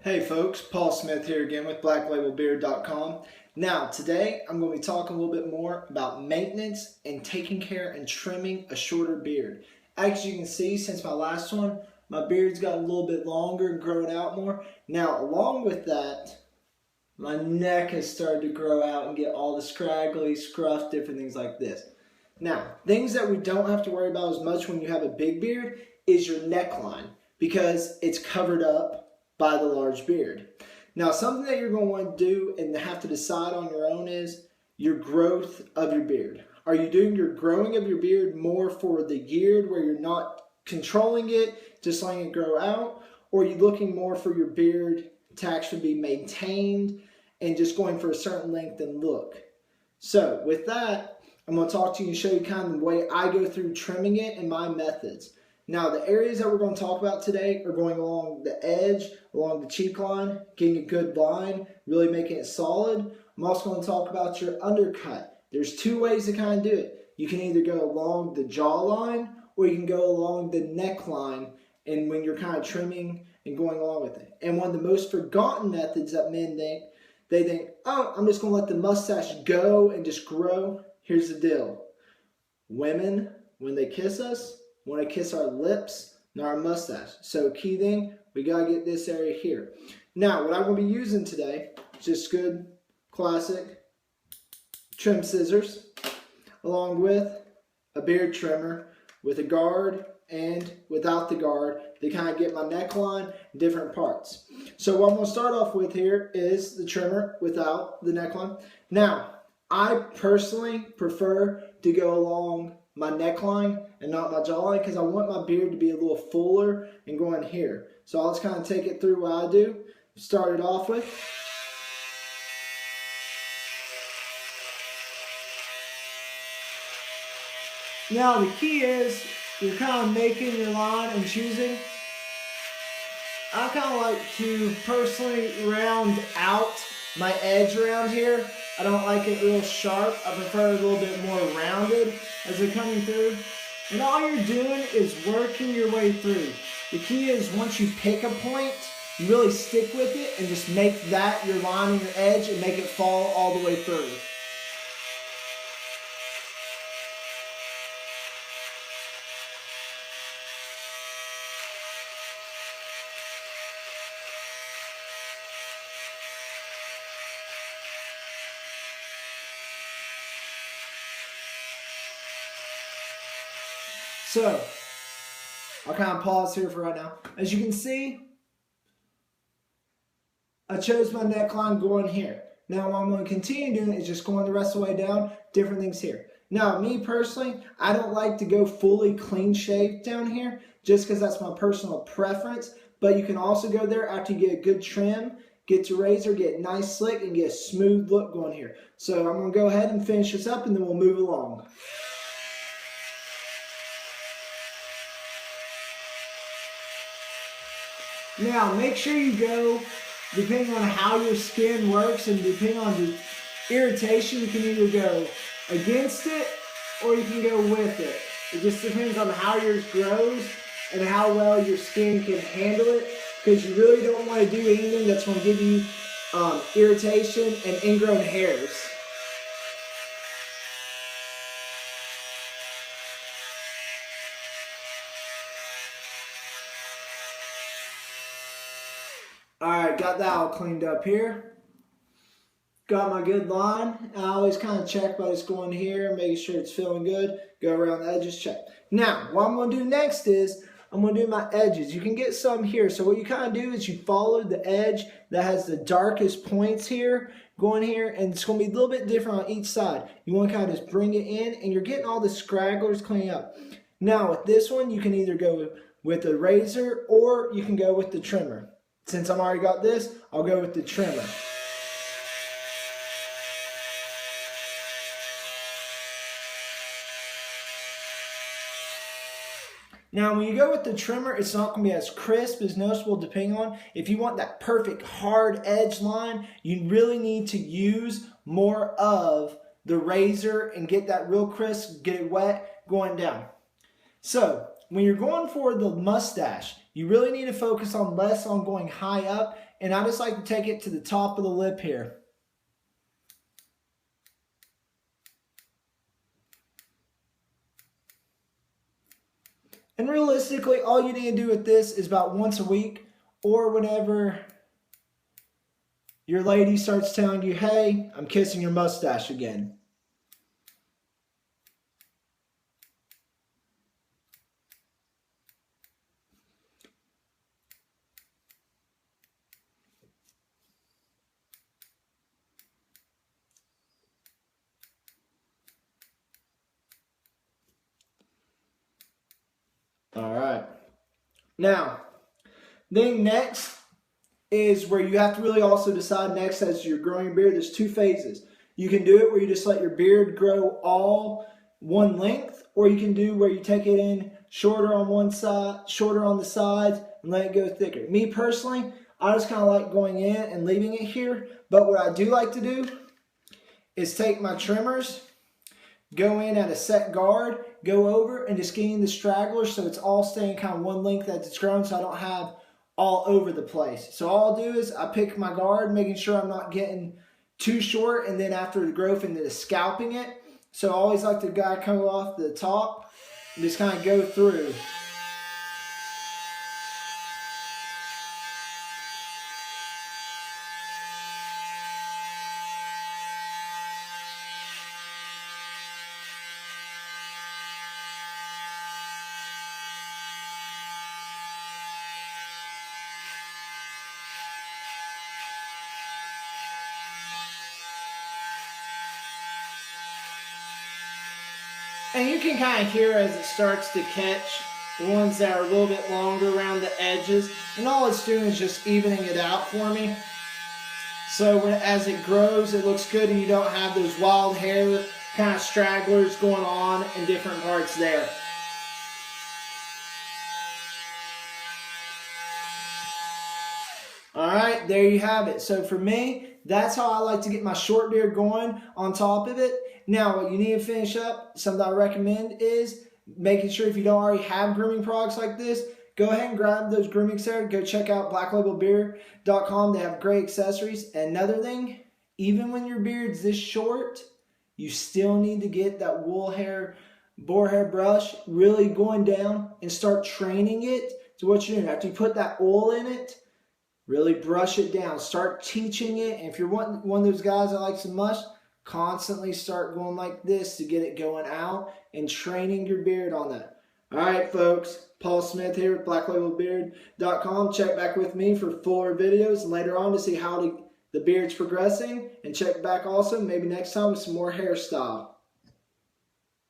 Hey folks, Paul Smith here again with blacklabelbeard.com. Now today I'm going to be talking a little bit more about maintenance and taking care and trimming a shorter beard. As you can see, since my last one, my beard's got a little bit longer and grown out more. Now along with that, my neck has started to grow out and get all the scraggly, scruff, different things like this. Now, things that we don't have to worry about as much when you have a big beard is your neckline because it's covered up by the large beard. Now, something that you're going to want to do and have to decide on your own is your growth of your beard. Are you doing your growing of your beard more for the year where you're not controlling it, just letting it grow out? Or are you looking more for your beard to actually be maintained and just going for a certain length and look? So with that, I'm going to talk to you and show you kind of the way I go through trimming it and my methods. Now, the areas that we're going to talk about today are going along the edge, along the cheek line, getting a good line, really making it solid. I'm also going to talk about your undercut. There's two ways to kind of do it. You can either go along the jawline or you can go along the neckline, and when you're kind of trimming and going along with it. And one of the most forgotten methods that men think, they think, oh, I'm just going to let the mustache go and just grow. Here's the deal. Women, when they kiss us, want to kiss our lips, not our mustache. So key thing, we got to get this area here. Now, what I'm going to be using today is just good, classic trim scissors, along with a beard trimmer with a guard and without the guard to kind of get my neckline in different parts. So what I'm going to start off with here is the trimmer without the neckline. Now, I personally prefer to go along my neckline and not my jawline because I want my beard to be a little fuller and going here. So I'll just kind of take it through what I do. Start it off with. Now the key is you're kind of making your line and choosing. I kind of like to personally round out my edge around here. I don't like it real sharp. I prefer it a little bit more rounded as they're coming through. And all you're doing is working your way through. The key is once you pick a point, you really stick with it and just make that your line and your edge and make it fall all the way through. So, I'll kind of pause here for right now. As you can see, I chose my neckline going here. Now what I'm going to continue doing is just going the rest of the way down, different things here. Now, me personally, I don't like to go fully clean shaved down here, just because that's my personal preference. But you can also go there after you get a good trim, get your razor, get nice slick, and get a smooth look going here. So I'm going to go ahead and finish this up, and then we'll move along. Now, make sure you go, depending on how your skin works and depending on the irritation, you can either go against it or you can go with it. It just depends on how yours grows and how well your skin can handle it, because you really don't want to do anything that's going to give you irritation and ingrown hairs. Alright, got that all cleaned up here. Got my good line. I always kind of check what it's going here, making sure it's feeling good. Go around the edges, check. Now, what I'm going to do next is, I'm going to do my edges. You can get some here. So what you kind of do is you follow the edge that has the darkest points here, going here, and it's going to be a little bit different on each side. You want to kind of just bring it in, and you're getting all the scragglers cleaned up. Now, with this one, you can either go with the razor or you can go with the trimmer. Since I've already got this, I'll go with the trimmer. Now, when you go with the trimmer, it's not going to be as crisp, as noticeable, depending on. If you want that perfect hard edge line, you really need to use more of the razor and get that real crisp, get it wet, going down. So, when you're going for the mustache, you really need to focus on less on going high up, and I just like to take it to the top of the lip here. And realistically, all you need to do with this is about once a week, or whenever your lady starts telling you, hey, I'm kissing your mustache again. All right. Now, then next is where you have to really also decide next as you're growing your beard. There's two phases. You can do it where you just let your beard grow all one length, or you can do where you take it in shorter on one side, shorter on the sides, and let it go thicker. Me personally, I just kind of like going in and leaving it here, but what I do like to do is take my trimmers, go in at a set guard, go over and just getting the stragglers so it's all staying kind of one length as it's growing, so I don't have all over the place. So all I'll do is I pick my guard, making sure I'm not getting too short, and then after the growth into the scalping it. So I always like the guy come off the top and just kind of go through. And you can kind of hear as it starts to catch the ones that are a little bit longer around the edges. And all it's doing is just evening it out for me. So as it grows, it looks good and you don't have those wild hair kind of stragglers going on in different parts there. Alright, there you have it. So for me, that's how I like to get my short beard going on top of it. Now, what you need to finish up, something I recommend is making sure if you don't already have grooming products like this, go ahead and grab those grooming accessories. Go check out blacklabelbeard.com. They have great accessories. And another thing, even when your beard's this short, you still need to get that wool hair, boar hair brush really going down and start training it to what you're doing. After you put that oil in it, really brush it down. Start teaching it. And if you're one of those guys that likes to mush, constantly start going like this to get it going out and training your beard on that. All right, folks. Paul Smith here with blacklabelbeard.com. Check back with me for fuller videos later on to see how the beard's progressing. And check back also maybe next time with some more hairstyle.